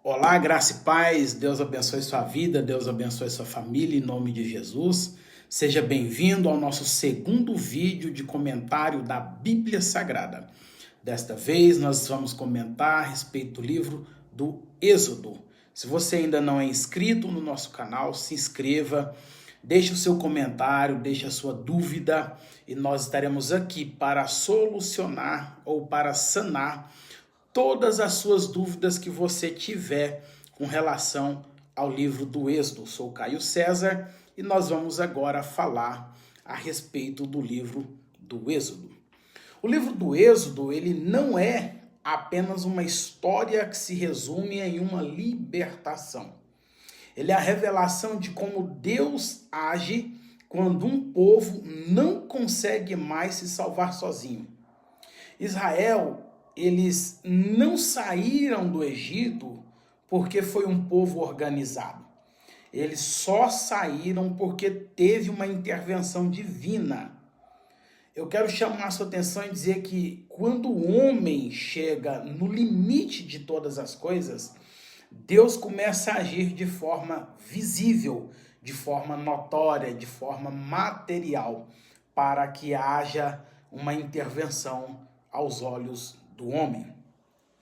Olá, graça e paz, Deus abençoe sua vida, Deus abençoe sua família, em nome de Jesus. Seja bem-vindo ao nosso segundo vídeo de comentário da Bíblia Sagrada. Desta vez nós vamos comentar a respeito do livro do Êxodo. Se você ainda não é inscrito no nosso canal, se inscreva, deixe o seu comentário, deixe a sua dúvida e nós estaremos aqui para solucionar ou para sanar todas as suas dúvidas que você tiver com relação ao livro do Êxodo. Sou Caio César e nós vamos agora falar a respeito do livro do Êxodo. O livro do Êxodo, ele não é apenas uma história que se resume em uma libertação. Ele é a revelação de como Deus age quando um povo não consegue mais se salvar sozinho. Israel, eles não saíram do Egito porque foi um povo organizado. Eles só saíram porque teve uma intervenção divina. Eu quero chamar a sua atenção e dizer que quando o homem chega no limite de todas as coisas, Deus começa a agir de forma visível, de forma notória, de forma material, para que haja uma intervenção aos olhos do homem.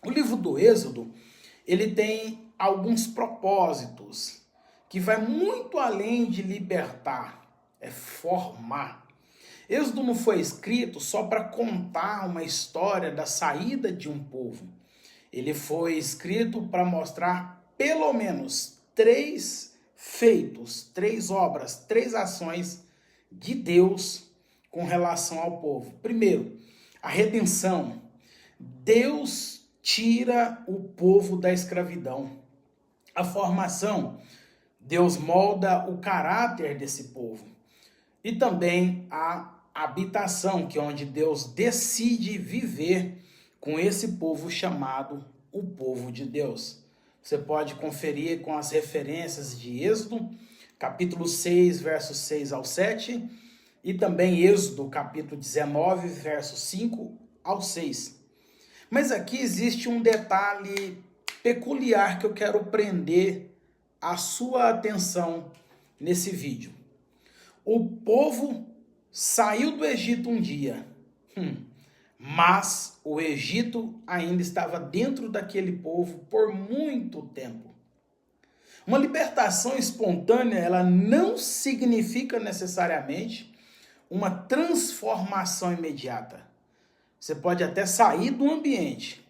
O livro do Êxodo, ele tem alguns propósitos que vai muito além de libertar, é formar. Êxodo não foi escrito só para contar uma história da saída de um povo. Ele foi escrito para mostrar pelo menos 3 feitos, 3 obras, 3 ações de Deus com relação ao povo. Primeiro, a redenção. Deus tira o povo da escravidão. A formação. Deus molda o caráter desse povo. E também a habitação, que é onde Deus decide viver com esse povo chamado o povo de Deus. Você pode conferir com as referências de Êxodo, capítulo 6, versos 6 ao 7, e também Êxodo, capítulo 19, versos 5 ao 6. Mas aqui existe um detalhe peculiar que eu quero prender a sua atenção nesse vídeo. O povo saiu do Egito um dia, mas o Egito ainda estava dentro daquele povo por muito tempo. Uma libertação espontânea, ela não significa necessariamente uma transformação imediata. Você pode até sair do ambiente,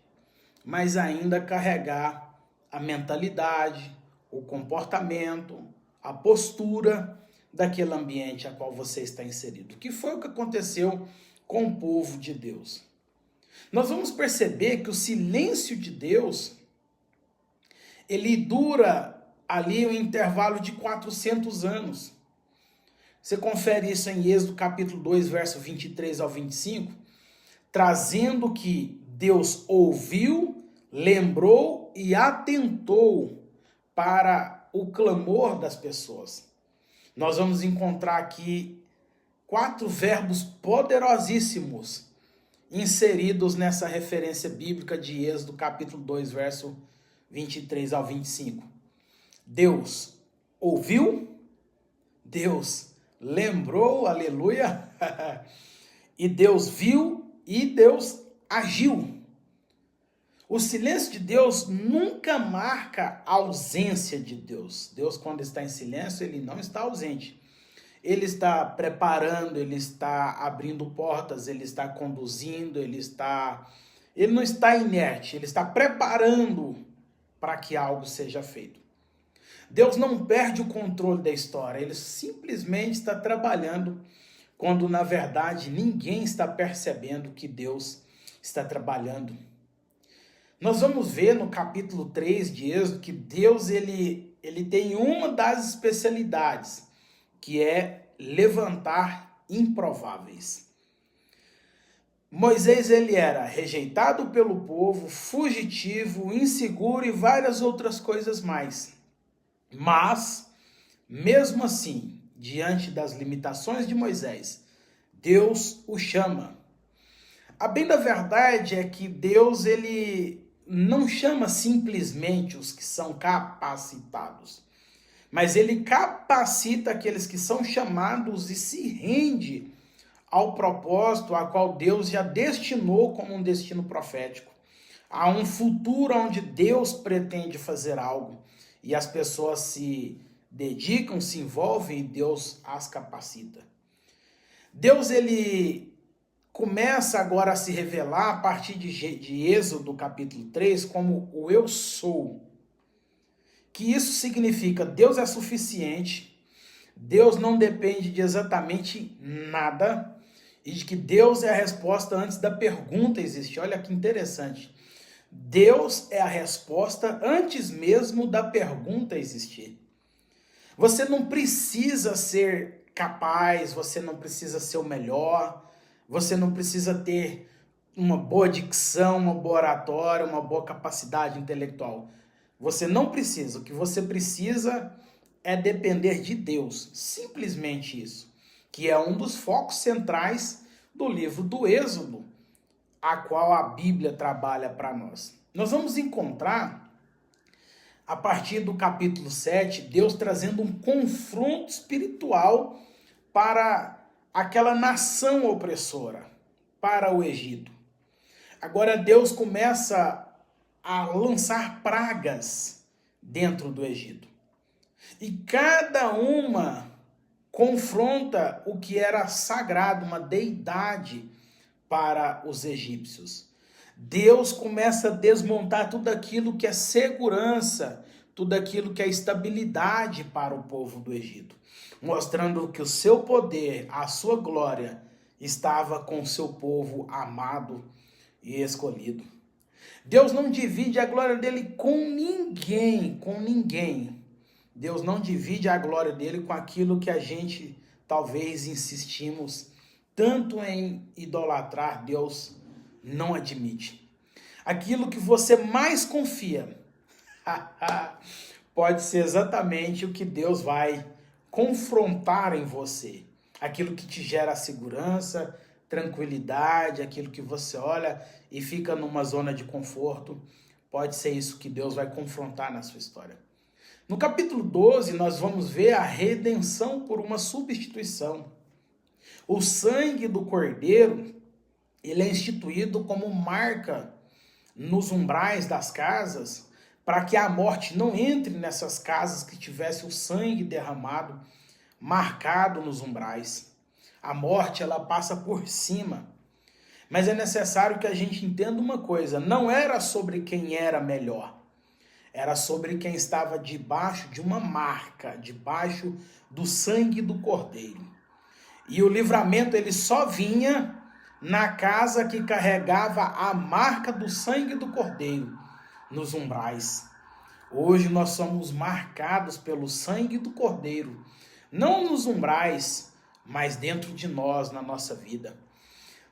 mas ainda carregar a mentalidade, o comportamento, a postura daquele ambiente a qual você está inserido. Que foi o que aconteceu com o povo de Deus. Nós vamos perceber que o silêncio de Deus, ele dura ali um intervalo de 400 anos. Você confere isso em Êxodo capítulo 2, verso 23 ao 25, trazendo que Deus ouviu, lembrou e atentou para o clamor das pessoas. Nós vamos encontrar aqui 4 verbos poderosíssimos inseridos nessa referência bíblica de Êxodo capítulo 2, verso 23 ao 25. Deus ouviu, Deus lembrou, aleluia, e Deus viu e Deus agiu. O silêncio de Deus nunca marca a ausência de Deus. Deus, quando está em silêncio, ele não está ausente. Ele está preparando, ele está abrindo portas, ele está conduzindo, ele não está inerte, ele está preparando para que algo seja feito. Deus não perde o controle da história, ele simplesmente está trabalhando quando, na verdade, ninguém está percebendo que Deus está trabalhando. Nós vamos ver no capítulo 3 de Êxodo que Deus ele tem uma das especialidades, que é levantar improváveis. Moisés ele era rejeitado pelo povo, fugitivo, inseguro e várias outras coisas mais. Mas, mesmo assim, diante das limitações de Moisés, Deus o chama. A bem da verdade é que Deus ele não chama simplesmente os que são capacitados, mas ele capacita aqueles que são chamados e se rende ao propósito a qual Deus já destinou como um destino profético. Há um futuro onde Deus pretende fazer algo e as pessoas se dedicam, se envolvem e Deus as capacita. Deus, ele começa agora a se revelar a partir de Êxodo capítulo 3 como o eu sou. Que isso significa Deus é suficiente, Deus não depende de exatamente nada e de que Deus é a resposta antes da pergunta existir. Olha que interessante. Deus é a resposta antes mesmo da pergunta existir. Você não precisa ser capaz, você não precisa ser o melhor, você não precisa ter uma boa dicção, uma boa oratória, uma boa capacidade intelectual. Você não precisa. O que você precisa é depender de Deus. Simplesmente isso. Que é um dos focos centrais do livro do Êxodo, a qual a Bíblia trabalha para nós. Nós vamos encontrar, a partir do capítulo 7, Deus trazendo um confronto espiritual para aquela nação opressora, para o Egito. Agora Deus começa a lançar pragas dentro do Egito. E cada uma confronta o que era sagrado, uma deidade para os egípcios. Deus começa a desmontar tudo aquilo que é segurança, tudo aquilo que é estabilidade para o povo do Egito, mostrando que o seu poder, a sua glória, estava com o seu povo amado e escolhido. Deus não divide a glória dele com ninguém, com ninguém. Deus não divide a glória dele com aquilo que a gente talvez insistimos tanto em idolatrar. Deus não admite. Aquilo que você mais confia pode ser exatamente o que Deus vai confrontar em você. Aquilo que te gera segurança, tranquilidade, aquilo que você olha e fica numa zona de conforto, pode ser isso que Deus vai confrontar na sua história. No capítulo 12, nós vamos ver a redenção por uma substituição. O sangue do cordeiro, ele é instituído como marca nos umbrais das casas, para que a morte não entre nessas casas que tivesse o sangue derramado, marcado nos umbrais. A morte, ela passa por cima. Mas é necessário que a gente entenda uma coisa, não era sobre quem era melhor, era sobre quem estava debaixo de uma marca, debaixo do sangue do cordeiro. E o livramento, ele só vinha na casa que carregava a marca do sangue do cordeiro, nos umbrais. Hoje nós somos marcados pelo sangue do cordeiro, não nos umbrais, mas dentro de nós, na nossa vida.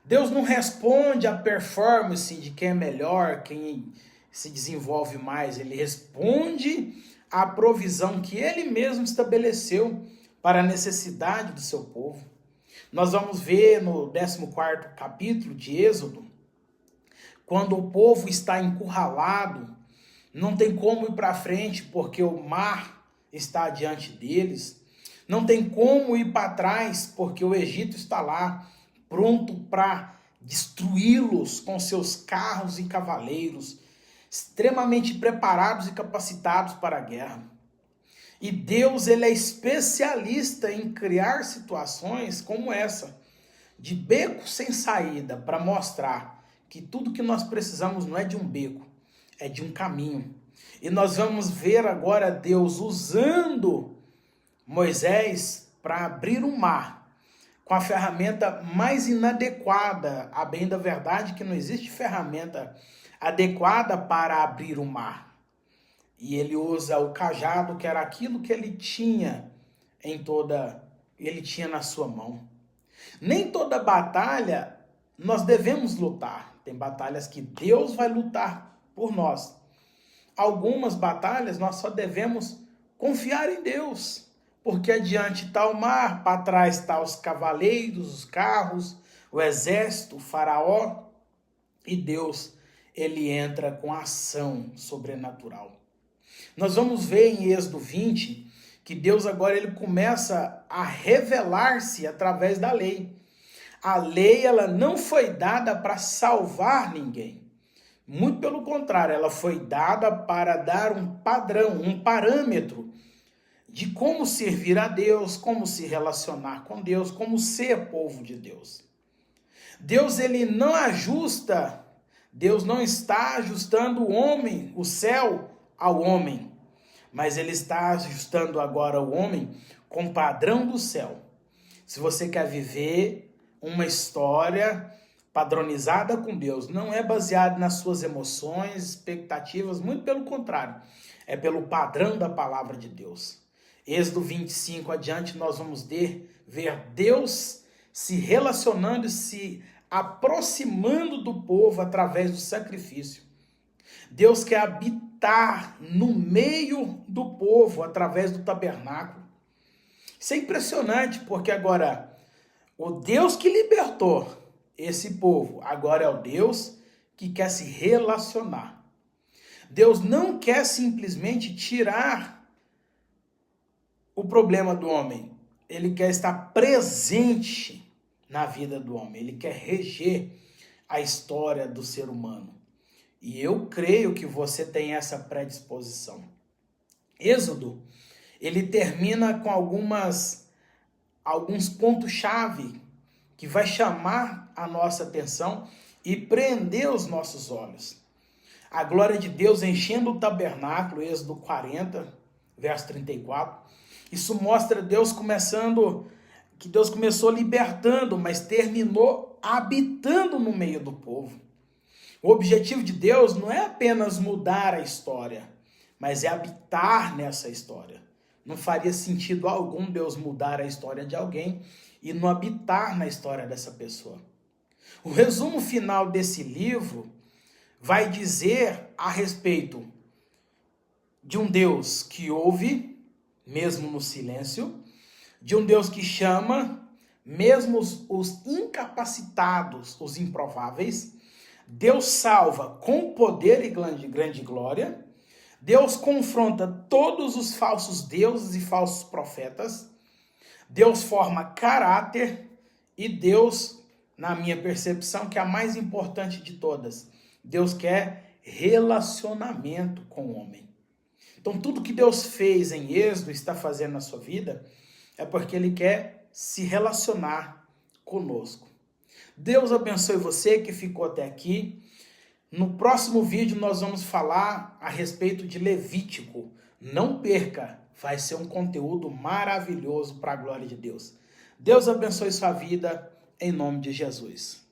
Deus não responde à performance de quem é melhor, quem se desenvolve mais. Ele responde à provisão que ele mesmo estabeleceu para a necessidade do seu povo. Nós vamos ver no 14º capítulo de Êxodo, quando o povo está encurralado, não tem como ir para frente porque o mar está diante deles, não tem como ir para trás porque o Egito está lá, pronto para destruí-los com seus carros e cavaleiros, extremamente preparados e capacitados para a guerra. E Deus, ele é especialista em criar situações como essa, de beco sem saída, para mostrar que tudo que nós precisamos não é de um beco, é de um caminho. E nós vamos ver agora Deus usando Moisés para abrir o mar, com a ferramenta mais inadequada, a bem da verdade que não existe ferramenta adequada para abrir o mar. E ele usa o cajado, que era aquilo que ele tinha ele tinha na sua mão. Nem toda batalha nós devemos lutar. Tem batalhas que Deus vai lutar por nós. Algumas batalhas nós só devemos confiar em Deus, porque adiante está o mar, para trás está os cavaleiros, os carros, o exército, o faraó, e Deus, ele entra com ação sobrenatural. Nós vamos ver em Êxodo 20 que Deus agora ele começa a revelar-se através da lei. A lei ela não foi dada para salvar ninguém. Muito pelo contrário, ela foi dada para dar um padrão, um parâmetro de como servir a Deus, como se relacionar com Deus, como ser povo de Deus. Deus ele não ajusta, Deus não está ajustando o homem, o céu ao homem, mas ele está ajustando agora o homem com o padrão do céu. Se você quer viver uma história padronizada com Deus, não é baseado nas suas emoções, expectativas, muito pelo contrário, é pelo padrão da palavra de Deus. Êxodo 25 adiante nós vamos ver Deus se relacionando e se aproximando do povo através do sacrifício. Deus quer habitar no meio do povo através do tabernáculo. Isso é impressionante, porque agora o Deus que libertou esse povo, agora é o Deus que quer se relacionar. Deus não quer simplesmente tirar o problema do homem. Ele quer estar presente na vida do homem. Ele quer reger a história do ser humano. E eu creio que você tem essa predisposição. Êxodo, ele termina com alguns pontos-chave que vai chamar a nossa atenção e prender os nossos olhos. A glória de Deus enchendo o tabernáculo, Êxodo 40, verso 34. Isso mostra Deus que Deus começou libertando, mas terminou habitando no meio do povo. O objetivo de Deus não é apenas mudar a história, mas é habitar nessa história. Não faria sentido algum Deus mudar a história de alguém e não habitar na história dessa pessoa. O resumo final desse livro vai dizer a respeito de um Deus que ouve, mesmo no silêncio, de um Deus que chama, mesmo os incapacitados, os improváveis. Deus salva com poder e grande glória. Deus confronta todos os falsos deuses e falsos profetas. Deus forma caráter e Deus, na minha percepção, que é a mais importante de todas, Deus quer relacionamento com o homem. Então tudo que Deus fez em Êxodo, está fazendo na sua vida, é porque Ele quer se relacionar conosco. Deus abençoe você que ficou até aqui. No próximo vídeo nós vamos falar a respeito de Levítico. Não perca, vai ser um conteúdo maravilhoso para a glória de Deus. Deus abençoe sua vida, em nome de Jesus.